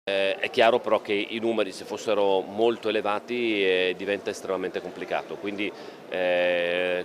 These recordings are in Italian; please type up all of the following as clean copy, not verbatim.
È chiaro però che i numeri, se fossero molto elevati, diventa estremamente complicato, quindi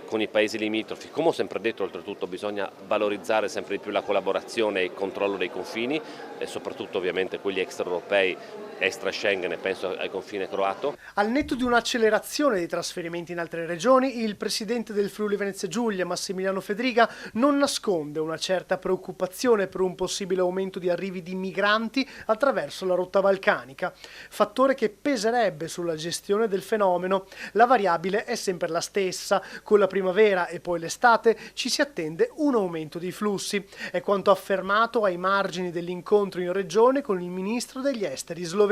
con i paesi limitrofi, come ho sempre detto, oltretutto bisogna valorizzare sempre di più la collaborazione e il controllo dei confini, e soprattutto ovviamente quelli extraeuropei, extra Schengen, e penso al confine croato. Al netto di un'accelerazione dei trasferimenti in altre regioni, il presidente del Friuli Venezia Giulia, Massimiliano Fedriga, non nasconde una certa preoccupazione per un possibile aumento di arrivi di migranti attraverso la rotta balcanica, fattore che peserebbe sulla gestione del fenomeno. La variabile è sempre la stessa: con la primavera e poi l'estate ci si attende un aumento dei flussi. È quanto affermato ai margini dell'incontro in regione con il ministro degli esteri sloveno.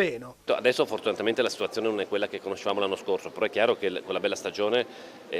Adesso fortunatamente la situazione non è quella che conoscevamo l'anno scorso, però è chiaro che con la bella stagione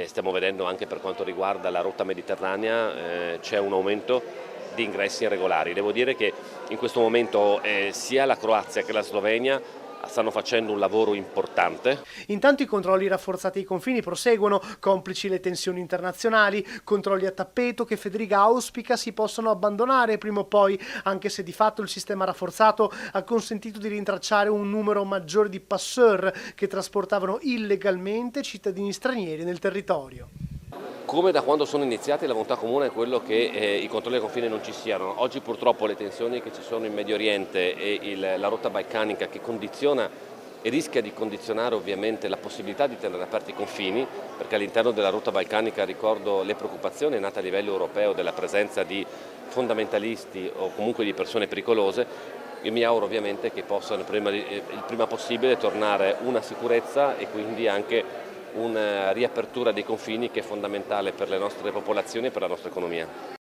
stiamo vedendo anche per quanto riguarda la rotta mediterranea c'è un aumento di ingressi irregolari. Devo dire che in questo momento sia la Croazia che la Slovenia stanno facendo un lavoro importante. Intanto i controlli rafforzati ai confini proseguono, complici le tensioni internazionali, controlli a tappeto che Fedriga auspica si possano abbandonare prima o poi, anche se di fatto il sistema rafforzato ha consentito di rintracciare un numero maggiore di passeur che trasportavano illegalmente cittadini stranieri nel territorio. Come da quando sono iniziati, la volontà comune è quello che i controlli al confine non ci siano. Oggi purtroppo le tensioni che ci sono in Medio Oriente e la rotta balcanica, che condiziona e rischia di condizionare ovviamente la possibilità di tenere aperti i confini, perché all'interno della rotta balcanica, ricordo le preoccupazioni nate a livello europeo della presenza di fondamentalisti o comunque di persone pericolose. Io mi auguro ovviamente che possano il prima possibile tornare una sicurezza e quindi anche una riapertura dei confini che è fondamentale per le nostre popolazioni e per la nostra economia.